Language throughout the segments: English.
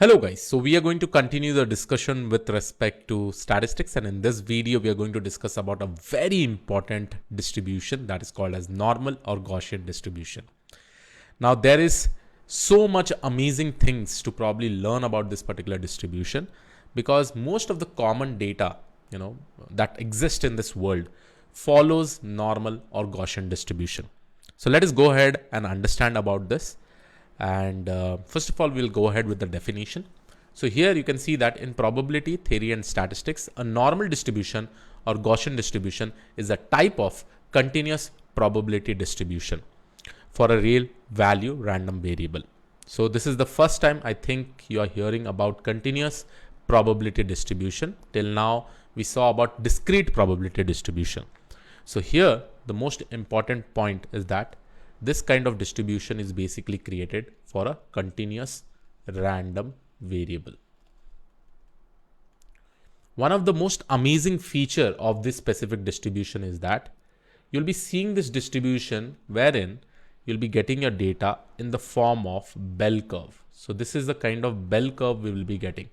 Hello guys, so we are going to continue the discussion with respect to statistics, and in this video we are going to discuss about a very important distribution that is called as normal or Gaussian distribution. Now there is so much amazing things to probably learn about this particular distribution because most of the common data that exist in this world follows normal or Gaussian distribution. So let us go ahead and understand about this. And first of all, we'll go ahead with the definition. So here you can see that in probability theory and statistics, a normal distribution or Gaussian distribution is a type of continuous probability distribution for a real value random variable. So this is the first time I think you are hearing about continuous probability distribution. Till now, we saw about discrete probability distribution. So here, the most important point is that this kind of distribution is basically created for a continuous random variable. One of the most amazing feature of this specific distribution is that you'll be seeing this distribution wherein you'll be getting your data in the form of bell curve. So this is the kind of bell curve we will be getting.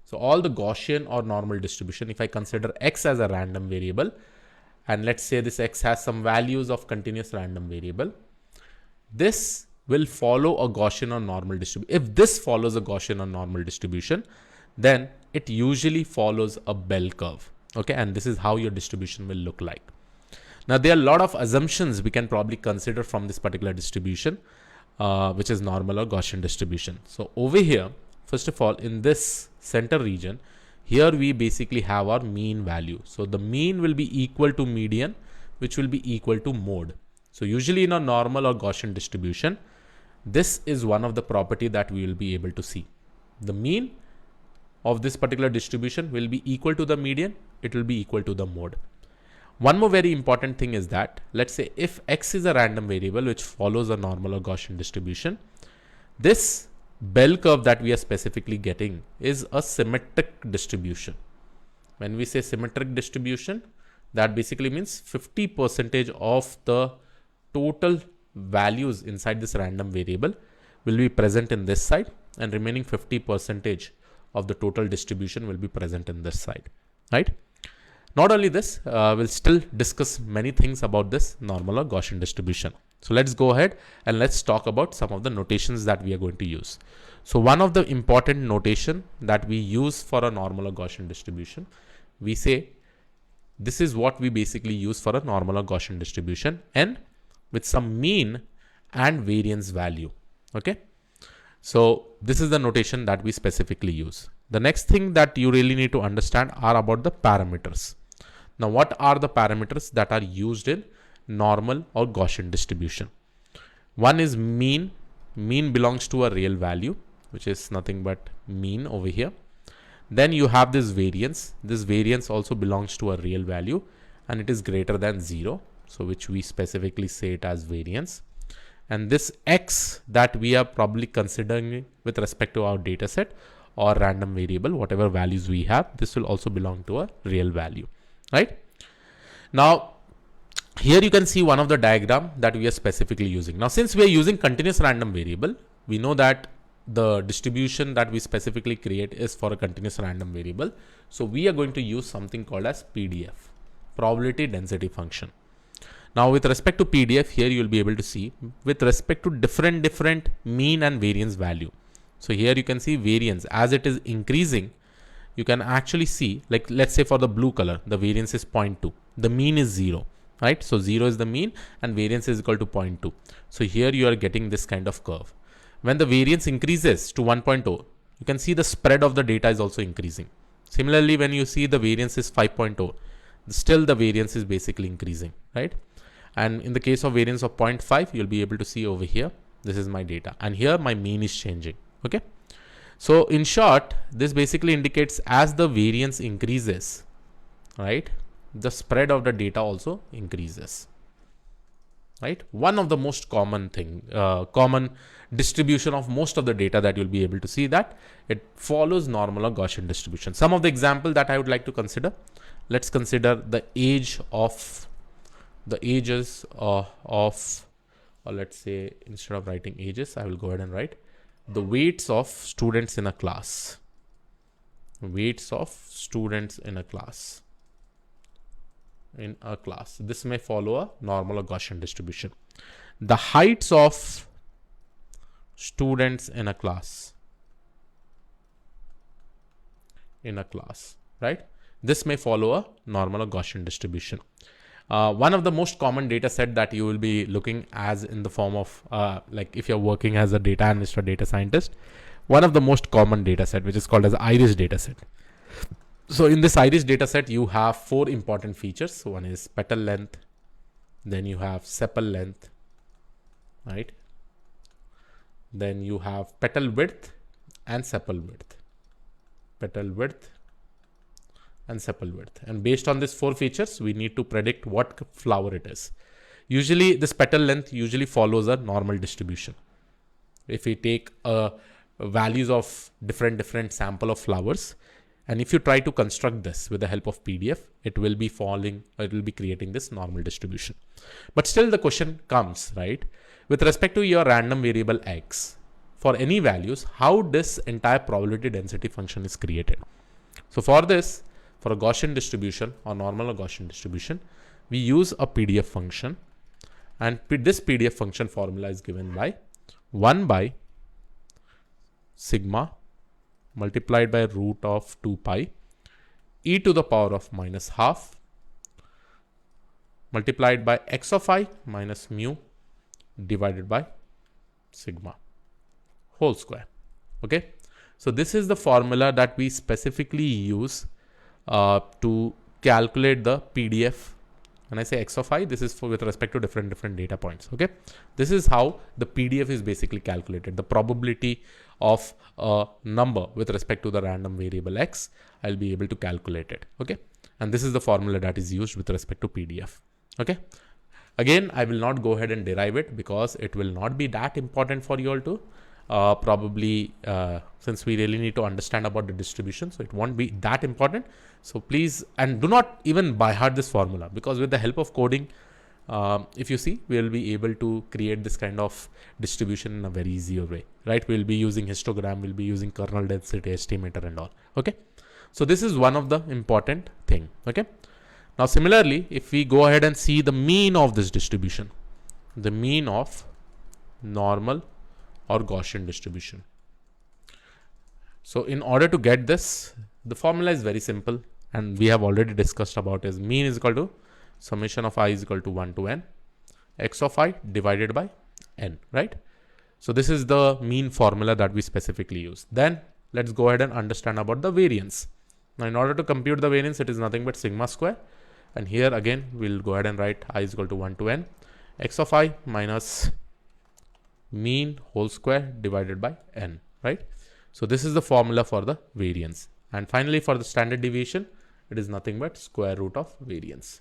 So all the Gaussian or normal distribution, if I consider x as a random variable, and let's say this x has some values of continuous random variable, this will follow a Gaussian or normal distribution. If this follows a Gaussian or normal distribution, then it usually follows a bell curve. Okay, and this is how your distribution will look like. Now, there are a lot of assumptions we can probably consider from this particular distribution, which is normal or Gaussian distribution. So over here, first of all, in this center region, here we basically have our mean value. So the mean will be equal to median, which will be equal to mode. So usually in a normal or Gaussian distribution, this is one of the property that we will be able to see. The mean of this particular distribution will be equal to the median. It will be equal to the mode. One more very important thing is that, let's say if x is a random variable which follows a normal or Gaussian distribution, this bell curve that we are specifically getting is a symmetric distribution. When we say symmetric distribution, that basically means 50% of the total values inside this random variable will be present in this side, and remaining 50% of the total distribution will be present in this side, right? Not only this, we'll still discuss many things about this normal or Gaussian distribution. So let's go ahead and let's talk about some of the notations that we are going to use. So one of the important notation that we use for a normal or Gaussian distribution, we say this is what we basically use for a normal or Gaussian distribution, n with some mean and variance value. Okay, so this is the notation that we specifically use. The next thing that you really need to understand are about the parameters. Now, what are the parameters that are used in normal or Gaussian distribution? One is mean. Mean belongs to a real value, which is nothing but mean over here. Then you have this variance. This variance also belongs to a real value and it is greater than 0. So which we specifically say it as variance. And this x that we are probably considering with respect to our data set or random variable, whatever values we have, this will also belong to a real value, right? Now, here you can see one of the diagram that we are specifically using. Now, since we are using continuous random variable, we know that the distribution that we specifically create is for a continuous random variable. So we are going to use something called as PDF, probability density function. Now, with respect to PDF, here you will be able to see with respect to different mean and variance value. So here you can see variance as it is increasing. You can actually see, like, let's say for the blue color, the variance is 0.2. The mean is 0, right? So 0 is the mean and variance is equal to 0.2. So here you are getting this kind of curve. When the variance increases to 1.0, you can see the spread of the data is also increasing. Similarly, when you see the variance is 5.0, still the variance is basically increasing, right? And in the case of variance of 0.5, you'll be able to see over here, this is my data. And here my mean is changing, okay? So in short, this basically indicates as the variance increases, right, the spread of the data also increases, right? One of the most common distribution of most of the data that you'll be able to see that it follows normal or Gaussian distribution. Some of the example that I would like to consider, let's consider the ages of, or let's say instead of writing ages, I will go ahead and write the weights of students in a class. Weights of students in a class. This may follow a normal or Gaussian distribution. The heights of students in a class. Right? This may follow a normal or Gaussian distribution. One of the most common data set that you will be looking as in the form of like if you're working as a data analyst or data scientist, one of the most common data set which is called as iris data set. So in this iris data set, you have 4 important features. So one is petal length, then you have sepal length, right? Then you have petal width and sepal width. Petal width and sepal width. And based on these 4 features, we need to predict what flower it is. Usually this petal length usually follows a normal distribution. If we take values of different sample of flowers, and if you try to construct this with the help of PDF, it will be creating this normal distribution. But still the question comes, right? With respect to your random variable X, for any values, how this entire probability density function is created. So for this, for a Gaussian distribution or normal or Gaussian distribution, we use a PDF function, and this PDF function formula is given by 1 by sigma multiplied by root of 2 pi e to the power of minus half multiplied by x of I minus mu divided by sigma whole square. Okay, so this is the formula that we specifically use to calculate the PDF. When I say x of I, this is with respect to different data points. Okay, this is how the PDF is basically calculated. The probability of a number with respect to the random variable X, I'll be able to calculate it. Okay, and this is the formula that is used with respect to PDF. Okay, again, I will not go ahead and derive it because it will not be that important for you all to since we really need to understand about the distribution, so it won't be that important. So please, and do not even by heart this formula, because with the help of coding, if you see, we will be able to create this kind of distribution in a very easier way, right? We'll be using histogram, we'll be using kernel density estimator and all. Okay, so this is one of the important thing. Okay, now similarly, if we go ahead and see the mean of this distribution, the mean of normal or Gaussian distribution. So in order to get this, the formula is very simple, and we have already discussed about is mean is equal to summation of I is equal to 1 to n x of I divided by n, right? So this is the mean formula that we specifically use. Then let's go ahead and understand about the variance. Now in order to compute the variance, it is nothing but sigma square, and here again we'll go ahead and write I is equal to 1 to n x of I minus mean whole square divided by n, right? So this is the formula for the variance. And finally, for the standard deviation, it is nothing but square root of variance.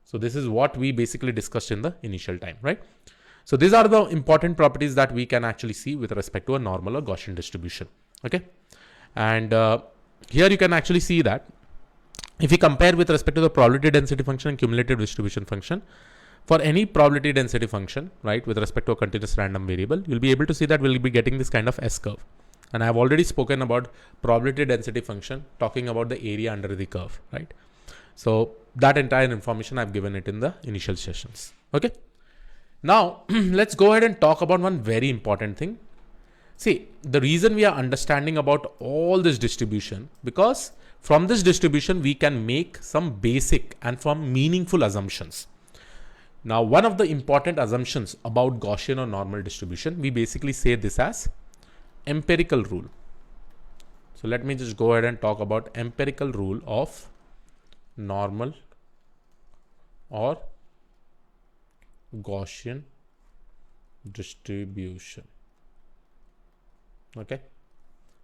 So this is what we basically discussed in the initial time, right? So these are the important properties that we can actually see with respect to a normal or Gaussian distribution. Okay, and here you can actually see that if we compare with respect to the probability density function and cumulative distribution function, for any probability density function, right, with respect to a continuous random variable, you'll be able to see that we'll be getting this kind of S curve. And I've already spoken about probability density function, talking about the area under the curve, right? So that entire information I've given it in the initial sessions. Okay. Now let's go ahead and talk about one very important thing. See, the reason we are understanding about all this distribution, because from this distribution, we can make some basic and some meaningful assumptions. Now, one of the important assumptions about Gaussian or normal distribution, we basically say this as empirical rule. So let me just go ahead and talk about empirical rule of normal or Gaussian distribution. Okay,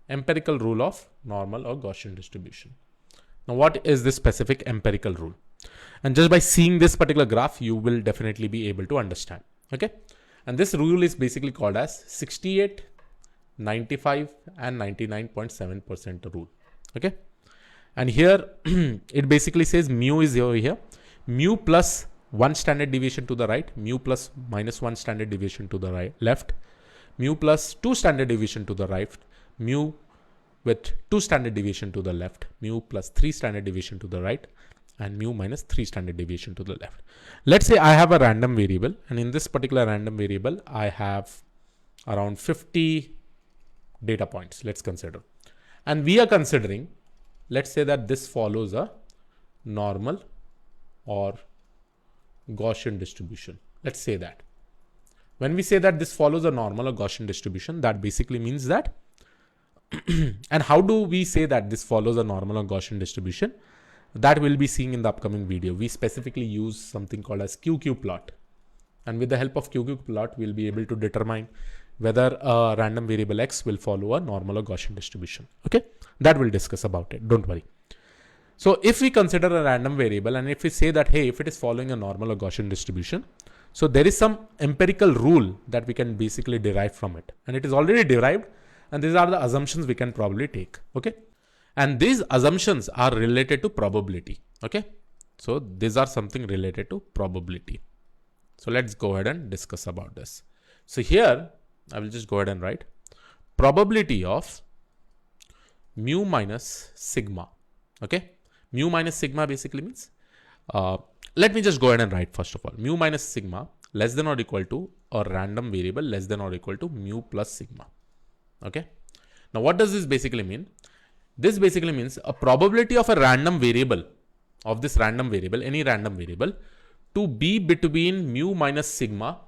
empirical rule of normal or Gaussian distribution. Now, what is this specific empirical rule? And just by seeing this particular graph, you will definitely be able to understand. Okay, and this rule is basically called as 68, 95 and 99.7% rule. Okay, and here it basically says mu is over here, mu plus 1 standard deviation to the right, mu plus minus 1 standard deviation to the right left, mu plus 2 standard deviation to the right, mu with 2 standard deviation to the left, mu plus 3 standard deviation to the right, and mu minus 3 standard deviation to the left. Let's say I have a random variable, and in this particular random variable, I have around 50 data points, let's consider. And we are considering, let's say that this follows a normal or Gaussian distribution. Let's say that. When we say that this follows a normal or Gaussian distribution, that basically means that, and how do we say that this follows a normal or Gaussian distribution? That we'll be seeing in the upcoming video. We specifically use something called as QQ plot. And with the help of QQ plot, we'll be able to determine whether a random variable X will follow a normal or Gaussian distribution. Okay, that we'll discuss about it. Don't worry. So if we consider a random variable and if we say that, hey, if it is following a normal or Gaussian distribution, so there is some empirical rule that we can basically derive from it. And it is already derived. And these are the assumptions we can probably take. Okay. And these assumptions are related to probability. Okay. So these are something related to probability. So let's go ahead and discuss about this. So here I will just go ahead and write probability of mu minus sigma. Okay. Mu minus sigma basically means, let me just go ahead and write first of all, mu minus sigma less than or equal to a random variable less than or equal to mu plus sigma. Okay. Now what does this basically mean? This basically means a probability of a random variable, of this random variable, any random variable, to be between mu minus sigma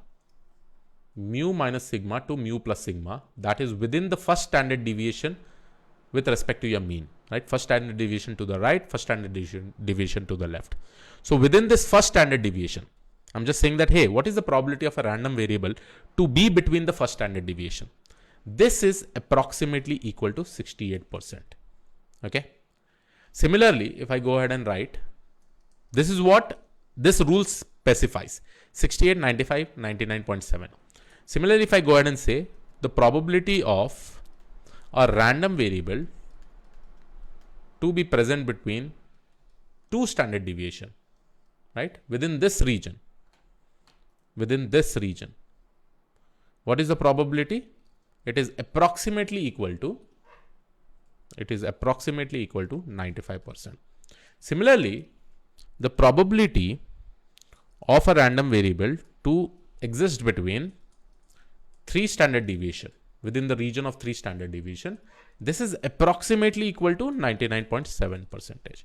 to mu plus sigma, that is within the first standard deviation with respect to your mean, right? First standard deviation to the right, first standard deviation to the left. So within this first standard deviation, I'm just saying that, hey, what is the probability of a random variable to be between the first standard deviation? This is approximately equal to 68%. Okay. Similarly, if I go ahead and write, this is what this rule specifies, 68, 95, 99.7. Similarly, if I go ahead and say the probability of a random variable to be present between two standard deviation, right? Within this region, what is the probability? It is approximately equal to 95%. Similarly, the probability of a random variable to exist between 3 standard deviation, within the region of 3 standard deviation, this is approximately equal to 99.7%,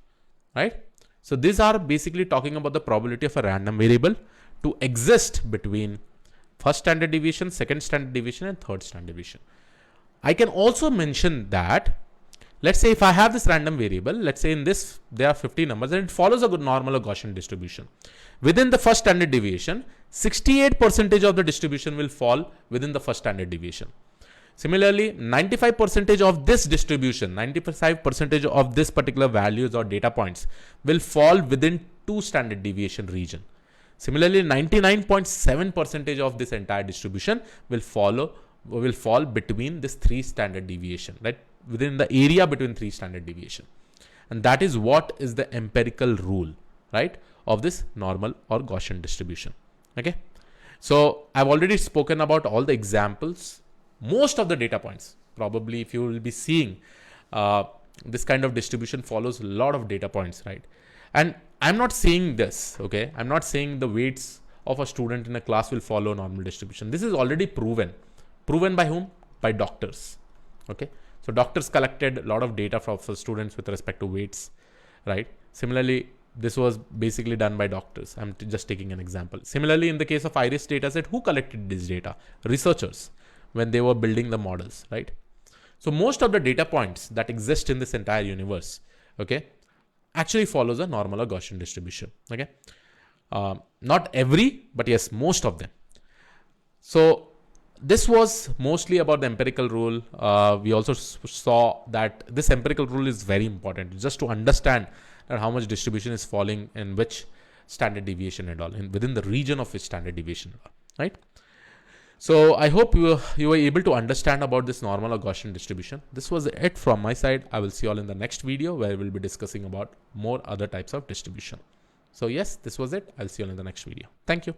right? So these are basically talking about the probability of a random variable to exist between first standard deviation, second standard deviation, and third standard deviation. I can also mention that, let's say if I have this random variable, let's say in this there are 50 numbers and it follows a good normal or Gaussian distribution. Within the first standard deviation, 68% of the distribution will fall within the first standard deviation. Similarly, 95% of this distribution, 95% of this particular values or data points will fall within 2 standard deviation region. Similarly, 99.7% of this entire distribution will fall between this 3 standard deviation, right? Within the area between 3 standard deviation. And that is what is the empirical rule, right, of this normal or Gaussian distribution. Okay. So I've already spoken about all the examples. Most of the data points, probably if you will be seeing this kind of distribution follows a lot of data points, right? And I'm not saying this, okay? I'm not saying the weights of a student in a class will follow normal distribution. This is already proven. Proven by whom? By doctors, okay? So doctors collected a lot of data for students with respect to weights, right? Similarly, this was basically done by doctors. I'm just taking an example. Similarly, in the case of iris dataset, who collected this data? Researchers, when they were building the models, right? So most of the data points that exist in this entire universe, okay, actually follows a normal or Gaussian distribution, okay? Not every, but yes, most of them. So this was mostly about the empirical rule. We also saw that this empirical rule is very important just to understand that how much distribution is falling in which standard deviation and all, within the region of which standard deviation, right? So I hope you were able to understand about this normal or Gaussian distribution. This was it from my side. I will see you all in the next video where we'll be discussing about more other types of distribution. So yes, this was it. I'll see you all in the next video. Thank you.